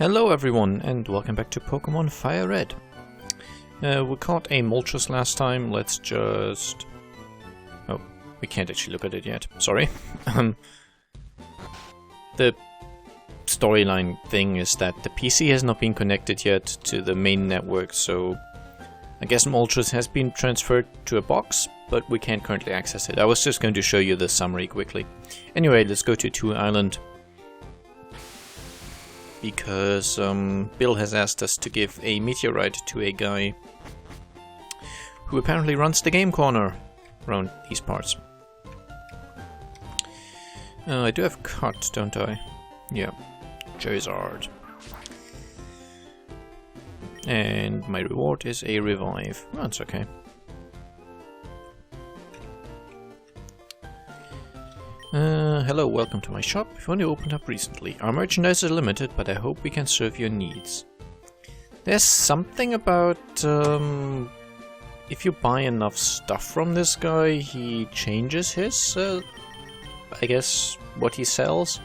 Hello everyone and welcome back to Pokémon FireRed. We caught a Moltres last time, let's just... Oh, we can't actually look at it yet, sorry. The storyline thing is that the PC has not been connected yet to the main network, so I guess Moltres has been transferred to a box, but we can't currently access it. I was just going to show you the summary quickly. Anyway, let's go to 2 Island. Because Bill has asked us to give a meteorite to a guy who apparently runs the game corner around these parts. I do have cut, don't I? Yeah, Charizard. And my reward is a revive. Oh, that's okay. Hello, welcome to my shop. We've only opened up recently. Our merchandise is limited, but I hope we can serve your needs. There's something about if you buy enough stuff from this guy, he changes his, I guess, what he sells.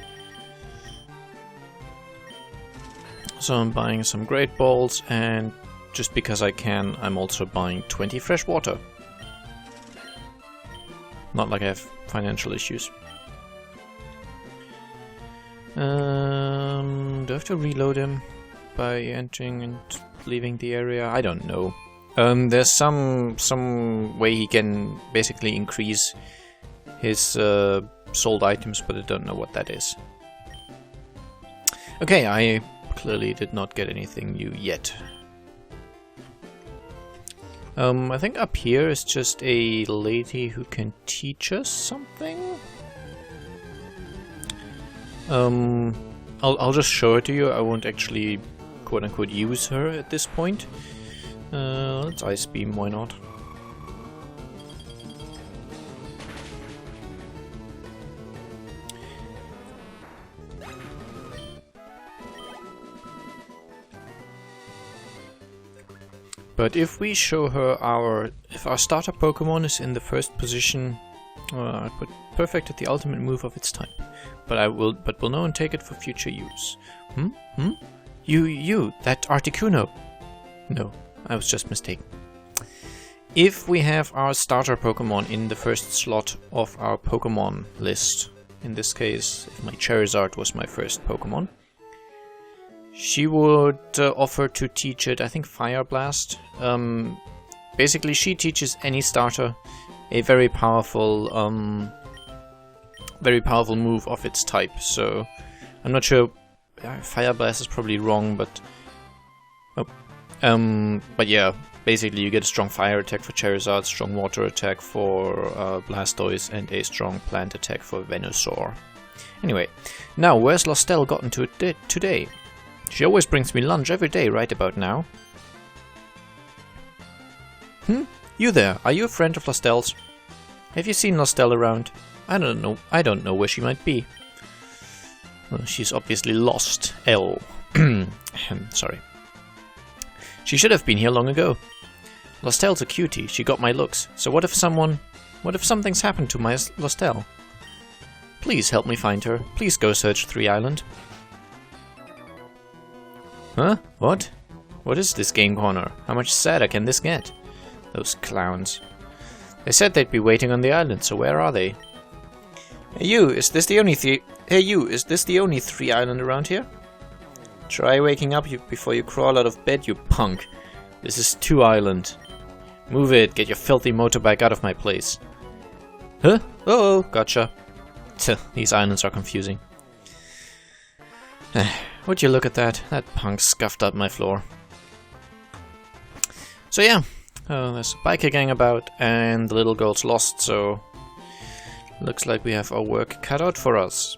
So I'm buying some Great Balls, and just because I can, I'm also buying 20 fresh water. Not like I have financial issues. Do I have to reload him by entering and leaving the area? I don't know. There's some way he can basically increase his sold items, but I don't know what that is. Okay, I clearly did not get anything new yet. I think up here is just a lady who can teach us something. I'll just show it to you. I won't actually quote-unquote use her at this point. Let's Ice Beam, why not? But if we show her if our starter Pokemon is in the first position, I put perfect at the ultimate move of its type. But will know and take it for future use. You, that Articuno. No, I was just mistaken. If we have our starter Pokemon in the first slot of our Pokemon list, in this case, if my Charizard was my first Pokemon, she would offer to teach it, I think, Fire Blast. Basically, she teaches any starter a very powerful move of its type. So I'm not sure. Fire Blast is probably wrong, but but yeah, basically you get a strong fire attack for Charizard, strong water attack for Blastoise, and a strong plant attack for Venusaur. Anyway, now where's Lostelle gotten to today? She always brings me lunch every day right about now. You there, are you a friend of Lostelle's? Have you seen Lostelle around? I don't know where she might be. Well, she's obviously lost. L. Sorry. She should have been here long ago. Lostelle's a cutie, she got my looks. So what if something's happened to my Lostelle? Please help me find her. Please go search 3 Island. Huh? What? What is this game corner? How much sadder can this get? Those clowns. They said they'd be waiting on the island, so where are they? Hey you, is this the only 3 Island around here? Try waking up before you crawl out of bed, you punk. This is 2 Island. Move it, get your filthy motorbike out of my place. Huh? Oh, gotcha. These islands are confusing. Would you look at that? That punk scuffed up my floor. So yeah, there's a biker gang about, and the little girl's lost, so looks like we have our work cut out for us.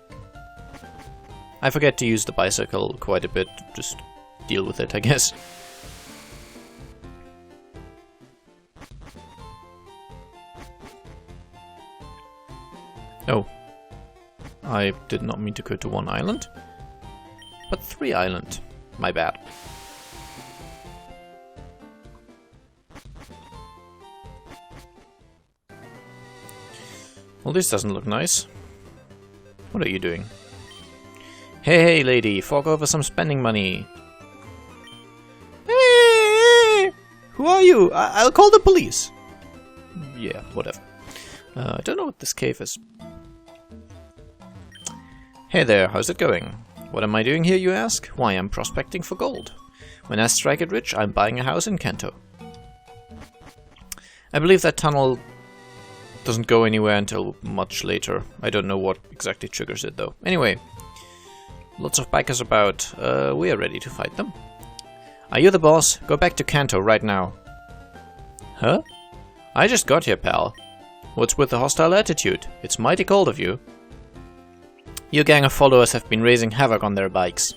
I forget to use the bicycle quite a bit, just deal with it, I guess. Oh, I did not mean to go to 1 Island. But 3 Island. My bad. Well, this doesn't look nice. What are you doing? Hey, lady, fork over some spending money. Hey! Who are you? I'll call the police. Yeah, whatever. I don't know what this cave is. Hey there, how's it going? What am I doing here, you ask? Why, I'm prospecting for gold. When I strike it rich, I'm buying a house in Kanto. I believe that tunnel doesn't go anywhere until much later. I don't know what exactly triggers it, though. Anyway, lots of bikers about. We are ready to fight them. Are you the boss? Go back to Kanto right now. Huh? I just got here, pal. What's with the hostile attitude? It's mighty cold of you. Your gang of followers have been raising havoc on their bikes.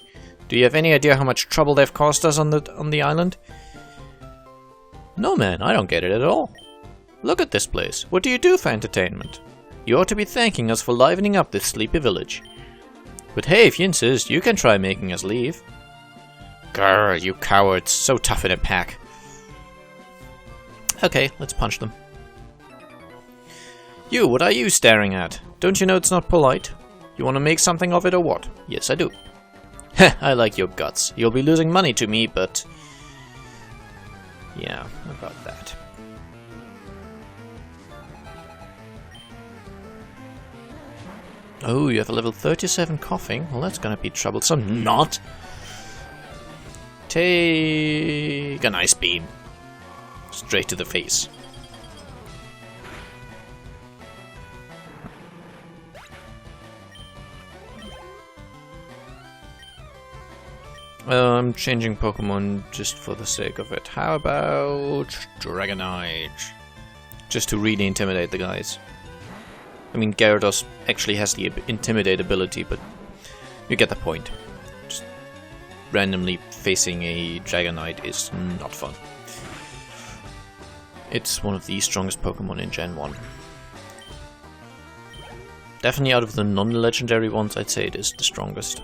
Do you have any idea how much trouble they've caused us on the island? No, man, I don't get it at all. Look at this place. What do you do for entertainment? You ought to be thanking us for livening up this sleepy village. But hey, if you insist, you can try making us leave. Grr, you cowards. So tough in a pack. Okay, let's punch them. You, what are you staring at? Don't you know it's not polite? You want to make something of it or what? Yes, I do. Heh, I like your guts. You'll be losing money to me, but... yeah, about that. Oh, you have a level 37 coughing? Well, that's gonna be troublesome. Not! Take an ice beam. Straight to the face. I'm changing Pokemon just for the sake of it. How about Dragonite? Just to really intimidate the guys. I mean, Gyarados actually has the Intimidate ability, but you get the point. Just randomly facing a Dragonite is not fun. It's one of the strongest Pokemon in Gen 1. Definitely out of the non-legendary ones, I'd say it is the strongest.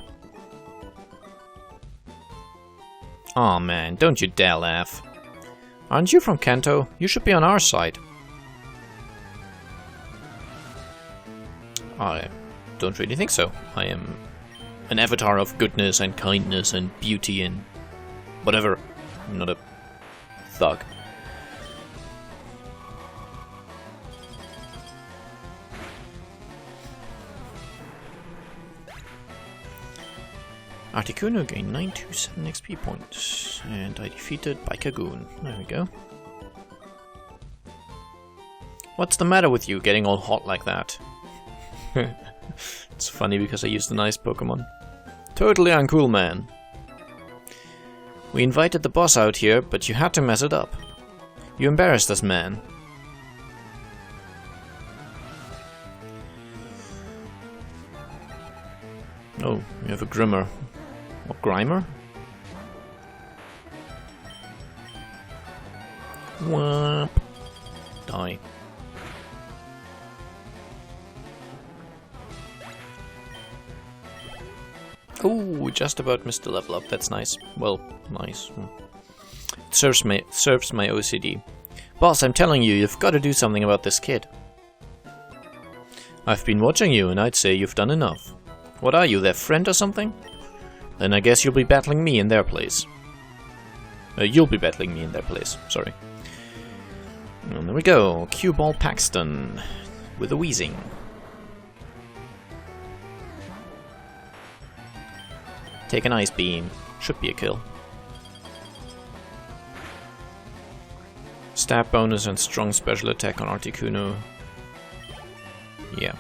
Aw man, don't you dare laugh. Aren't you from Kanto? You should be on our side. I don't really think so. I am an avatar of goodness and kindness and beauty and whatever. I'm not a thug. Articuno gained 927 XP points, and I defeated Bikagoon. There we go. What's the matter with you getting all hot like that? It's funny because I used a nice Pokemon. Totally uncool, man. We invited the boss out here, but you had to mess it up. You embarrassed us, man. Oh, we have a Grimmer. Or Grimer? Whomp. Die. Oh, just about missed the level up. That's nice. Well, nice. It serves my OCD. Boss, I'm telling you, you've got to do something about this kid. I've been watching you, and I'd say you've done enough. What are you, their friend or something? Then I guess you'll be battling me in their place. You'll be battling me in their place, sorry. And there we go, Cue-Ball Paxton with a Wheezing. Take an Ice Beam, should be a kill. Stab bonus and strong special attack on Articuno. Yeah.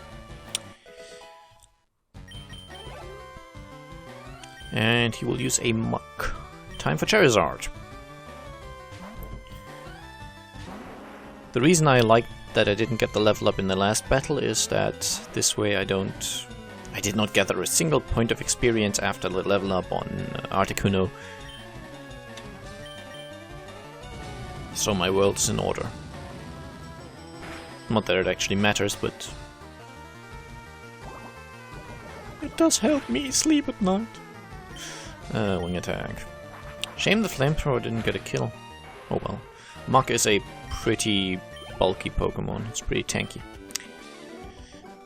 And he will use a Muck. Time for Charizard. The reason I like that I didn't get the level up in the last battle is that this way I did not gather a single point of experience after the level up on Articuno. So my world is in order. Not that it actually matters, but it does help me sleep at night. Wing attack. Shame the flamethrower didn't get a kill. Oh well. Muck is a pretty bulky Pokemon. It's pretty tanky.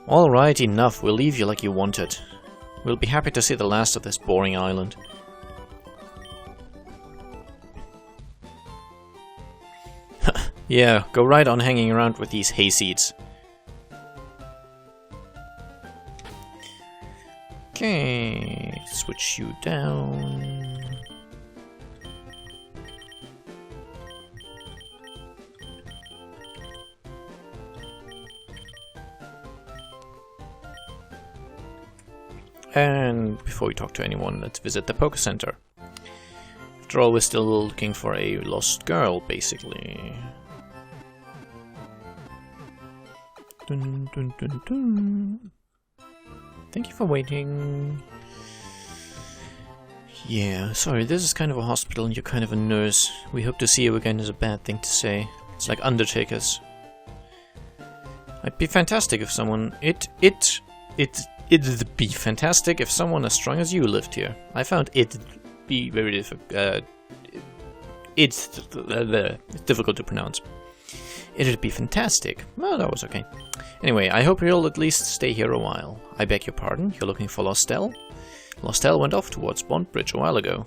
Alright, enough. We'll leave you like you wanted. We'll be happy to see the last of this boring island. Yeah, go right on hanging around with these hayseeds. Okay, switch you down. And before we talk to anyone, let's visit the Poké Center. After all, we're still looking for a lost girl, basically. Dun, dun, dun, dun. Thank you for waiting. Yeah, sorry, this is kind of a hospital and you're kind of a nurse. We hope to see you again is a bad thing to say. It's like undertakers. It'd be fantastic if someone... It'd be fantastic if someone as strong as you lived here. I found it'd be very difficult. It's difficult to pronounce. It'd be fantastic. Well, that was okay. Anyway, I hope you'll at least stay here a while. I beg your pardon, you're looking for Lostelle? Lostelle went off towards Bond Bridge a while ago.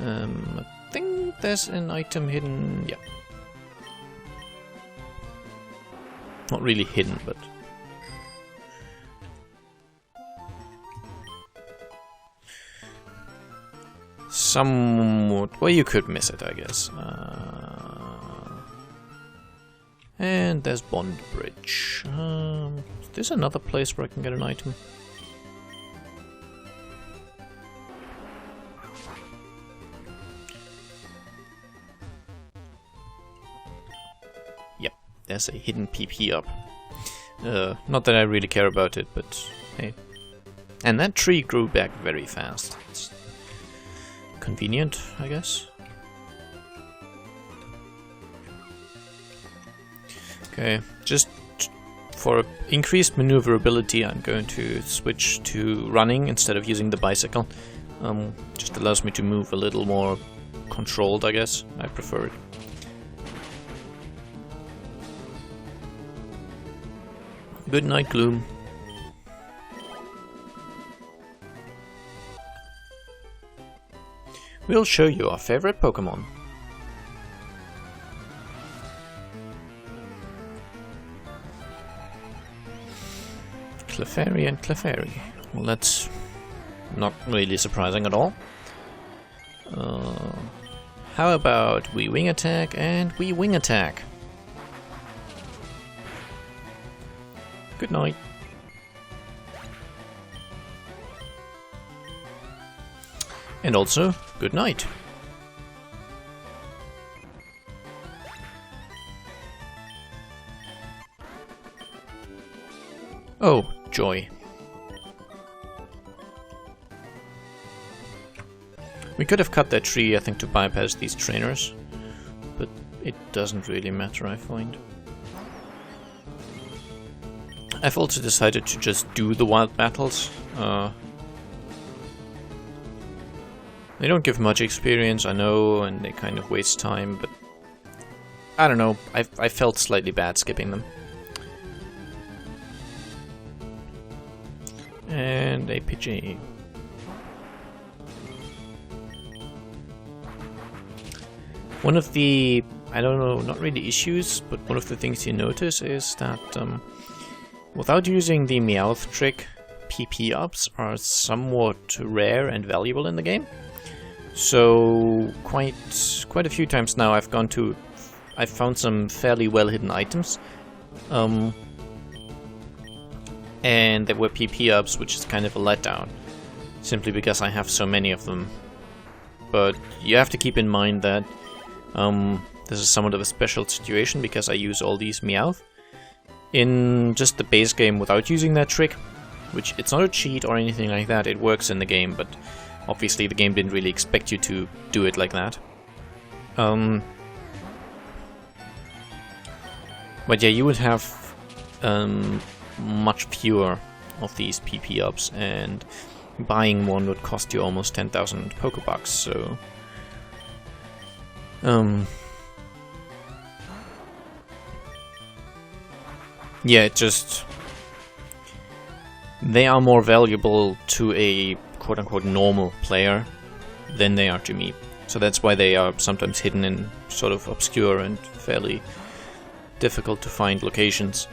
I think there's an item hidden... yeah. Not really hidden, but... somewhat... well, you could miss it, I guess. And there's Bond Bridge. Is this another place where I can get an item? Yep, there's a hidden PP up. Not that I really care about it, but hey. And that tree grew back very fast. It's convenient, I guess. Okay, just for increased maneuverability, I'm going to switch to running instead of using the bicycle. Just allows me to move a little more controlled, I guess. I prefer it. Good night, Gloom. We'll show you our favorite Pokémon. Clefairy and Clefairy. Well, that's not really surprising at all. How about we wing attack and we wing attack? Good night. And also, good night. Oh, joy. We could have cut that tree, I think, to bypass these trainers, but it doesn't really matter, I find. I've also decided to just do the wild battles. They don't give much experience, I know, and they kind of waste time, but I don't know, I felt slightly bad skipping them. And a Pidgey. One of the, I don't know, not really issues, but one of the things you notice is that without using the Meowth trick, PP ups are somewhat rare and valuable in the game. So quite a few times now I've found some fairly well hidden items. And there were PP ups, which is kind of a letdown, simply because I have so many of them. But you have to keep in mind that this is somewhat of a special situation because I use all these Meowth in just the base game without using that trick, which it's not a cheat or anything like that, it works in the game, but obviously the game didn't really expect you to do it like that. But yeah, you would have much fewer of these PP ups, and buying one would cost you almost 10,000 Pokebucks, so... yeah, it just... they are more valuable to a quote-unquote normal player than they are to me. So that's why they are sometimes hidden in sort of obscure and fairly difficult to find locations,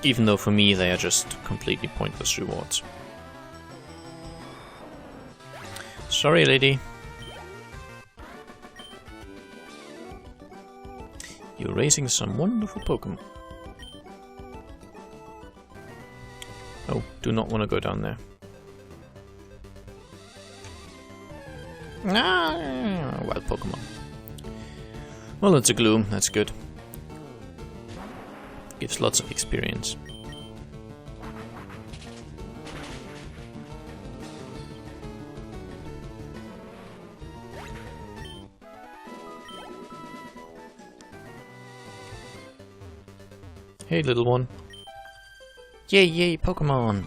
even though for me they are just completely pointless rewards. Sorry, lady. You're raising some wonderful Pokemon. Oh, do not want to go down there. Ah, wild Pokemon. Well, it's a Gloom, that's good. Gives lots of experience. Hey, little one. Yay, yay, Pokemon!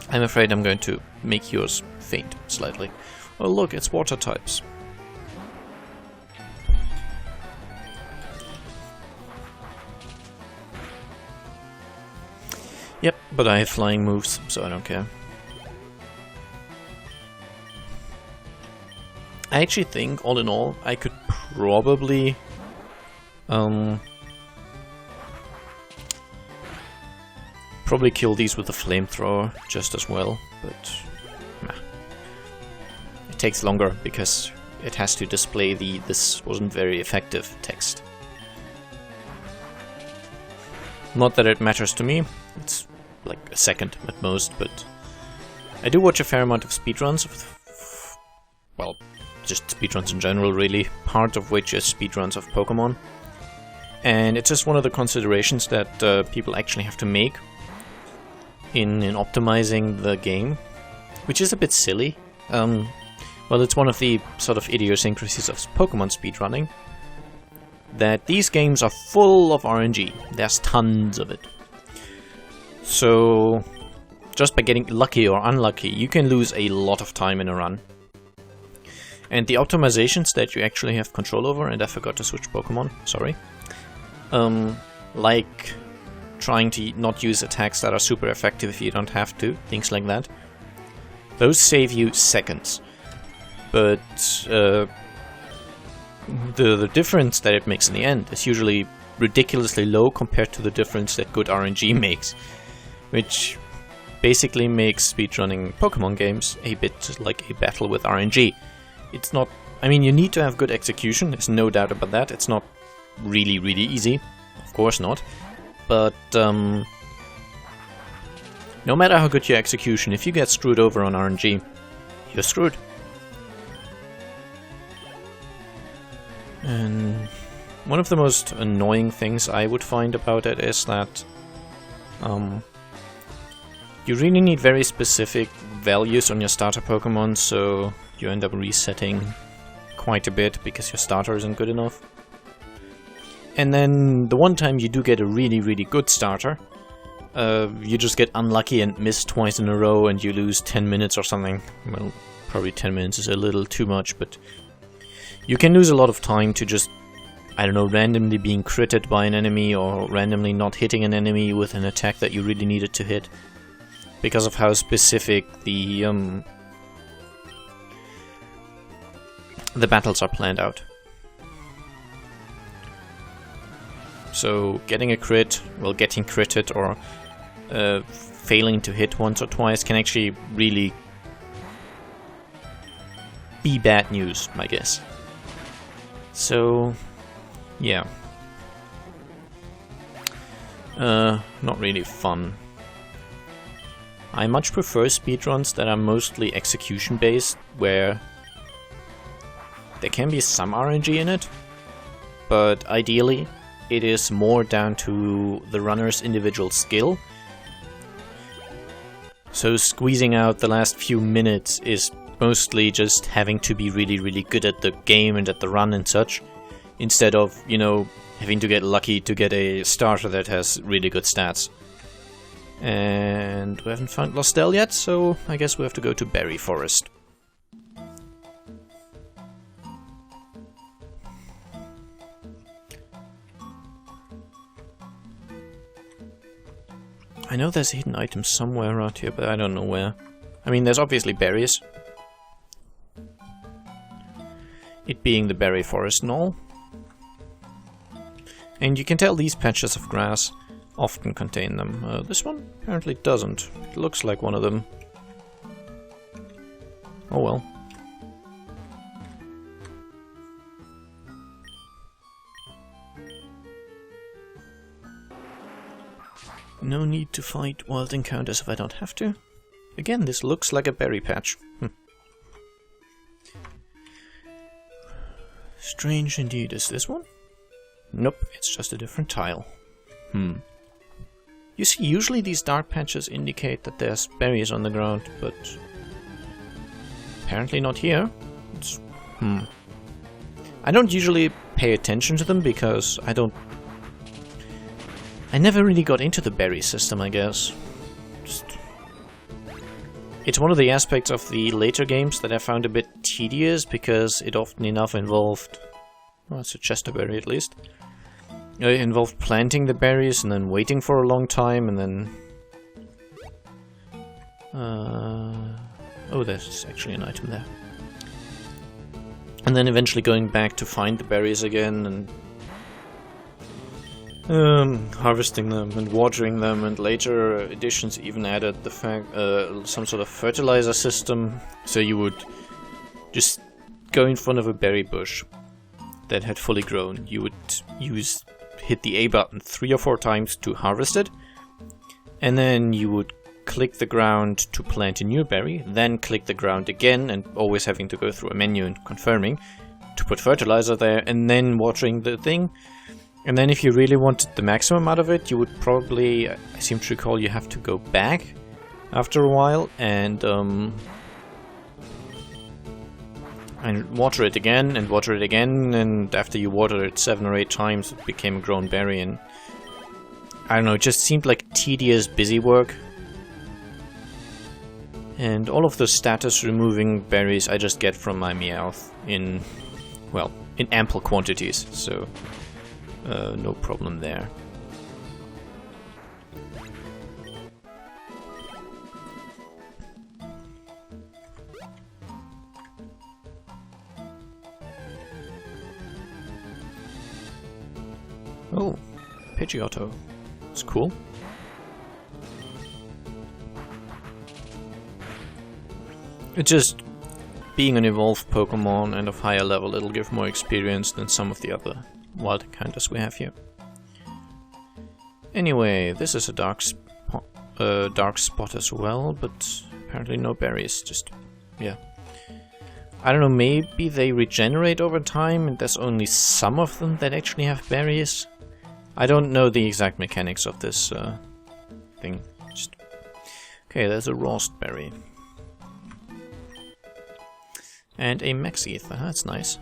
I'm afraid I'm going to make yours faint slightly. Oh look, it's water types. Yep, but I have flying moves, so I don't care. I actually think, all in all, I could probably probably kill these with a flamethrower just as well, but nah. It takes longer because it has to display the "this wasn't very effective" text. Not that it matters to me, it's like a second at most, but I do watch a fair amount of speedruns of, well, just speedruns in general really, part of which is speedruns of Pokemon. And it's just one of the considerations that people actually have to make in optimizing the game, which is a bit silly. Well, it's one of the sort of idiosyncrasies of Pokemon speedrunning, that these games are full of RNG. There's tons of it. So, just by getting lucky or unlucky, you can lose a lot of time in a run. And the optimizations that you actually have control over, and I forgot to switch Pokemon, sorry. Like trying to not use attacks that are super effective if you don't have to, things like that. Those save you seconds. But the difference that it makes in the end is usually ridiculously low compared to the difference that good RNG makes. Which basically makes speedrunning Pokemon games a bit like a battle with RNG. It's not... I mean, you need to have good execution, there's no doubt about that. It's not really, really easy. Of course not. But, no matter how good your execution, if you get screwed over on RNG, you're screwed. And one of the most annoying things I would find about it is that you really need very specific values on your starter Pokemon, so you end up resetting quite a bit because your starter isn't good enough. And then the one time you do get a really, really good starter, you just get unlucky and miss twice in a row and you lose 10 minutes or something. Well, probably 10 minutes is a little too much, but you can lose a lot of time to just, I don't know, randomly being critted by an enemy or randomly not hitting an enemy with an attack that you really needed to hit, because of how specific the battles are planned out. So getting a crit, well, getting critted or failing to hit once or twice can actually really be bad news, I guess. So, yeah. Not really fun. I much prefer speedruns that are mostly execution based, where there can be some RNG in it, but ideally it is more down to the runner's individual skill. So squeezing out the last few minutes is mostly just having to be really, really good at the game and at the run and such, instead of, you know, having to get lucky to get a starter that has really good stats. And we haven't found Lostelle yet, so I guess we have to go to Berry Forest. I know there's a hidden item somewhere around here, but I don't know where. I mean, there's obviously berries. It being the berry forest and all. And you can tell these patches of grass often contain them. This one apparently doesn't. It looks like one of them. Oh well. No need to fight wild encounters if I don't have to. Again, this looks like a berry patch. Strange indeed. Is this one? Nope, it's just a different tile. You see, usually these dark patches indicate that there's berries on the ground, but apparently not here. I don't usually pay attention to them because I never really got into the berry system, I guess. It's one of the aspects of the later games that I found a bit tedious, because it often enough involved... well, it's a chesterberry at least. It involved planting the berries and then waiting for a long time and then... oh, there's actually an item there. And then eventually going back to find the berries again and... harvesting them and watering them, and later editions even added the fact some sort of fertilizer system, so you would just go in front of a berry bush that had fully grown. You would hit the A button 3 or 4 times to harvest it, and then you would click the ground to plant a new berry, then click the ground again, and always having to go through a menu and confirming to put fertilizer there, and then watering the thing. And then if you really wanted the maximum out of it, you would probably, I seem to recall, you have to go back after a while and water it again, and after you water it 7 or 8 times, it became a grown berry, and I don't know, it just seemed like tedious, busy work. And all of the status removing berries I just get from my Meowth in, well, in ample quantities, so... no problem there. Oh, Pidgeotto. It's cool. It's just being an evolved Pokemon and of higher level, it'll give more experience than some of the other wild encounters we have here. Anyway, this is a dark spot as well, but apparently no berries, just, yeah. I don't know, maybe they regenerate over time and there's only some of them that actually have berries? I don't know the exact mechanics of this thing. Just... okay, there's a Rost berry. And a Maxith, that's nice.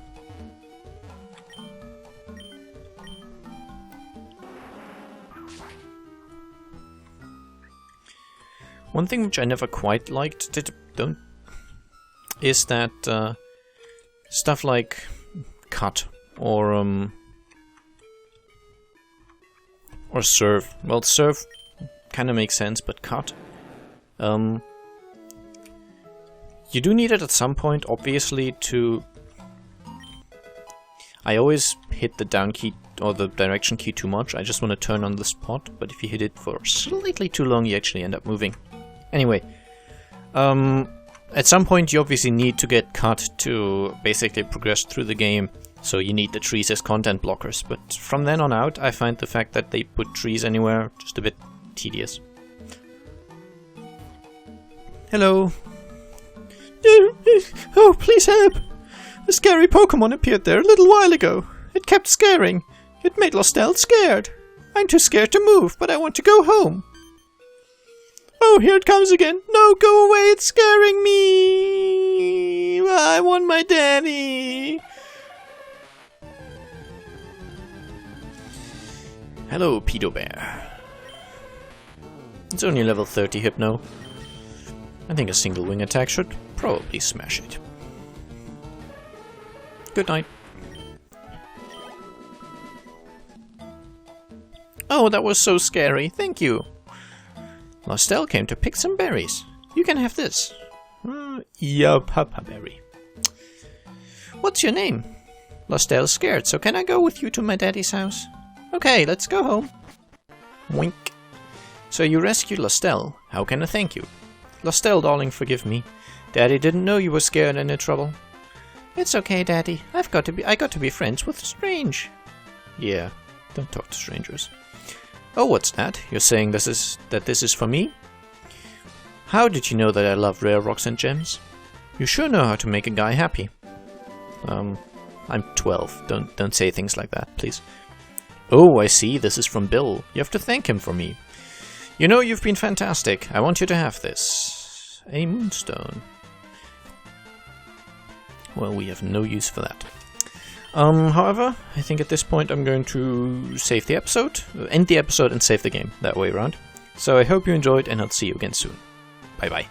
One thing which I never quite liked is that stuff like cut or serve. Well, serve kind of makes sense, but cut. You do need it at some point, obviously, to... I always hit the down key or the direction key too much. I just want to turn on the spot, but if you hit it for slightly too long, you actually end up moving. Anyway, at some point you obviously need to get cut to basically progress through the game, so you need the trees as content blockers, but from then on out I find the fact that they put trees anywhere just a bit tedious. Hello. Oh, please help! A scary Pokemon appeared there a little while ago. It kept scaring. It made Lostelle scared. I'm too scared to move, but I want to go home. Oh, here it comes again. No, go away, it's scaring me. I want my daddy. Hello, Pedo Bear. It's only level 30 Hypno. I think a single wing attack should probably smash it. Good night. Oh, that was so scary. Thank you. Lostelle came to pick some berries. You can have this. Yeah, Papa Berry. What's your name? Lostelle's scared, so can I go with you to my daddy's house? Okay, let's go home. Wink. So you rescued Lostelle. How can I thank you? Lostelle, darling, forgive me. Daddy didn't know you were scared and in trouble. It's okay, Daddy. I got to be friends with Strange. Yeah, don't talk to strangers. Oh, what's that? You're saying this is for me? How did you know that I love rare rocks and gems? You sure know how to make a guy happy. I'm 12. Don't say things like that, please. Oh, I see. This is from Bill. You have to thank him for me. You know, you've been fantastic. I want you to have this. A moonstone. Well, we have no use for that. However, I think at this point I'm going to save the episode, end the episode and save the game, that way around. So I hope you enjoyed, and I'll see you again soon. Bye bye.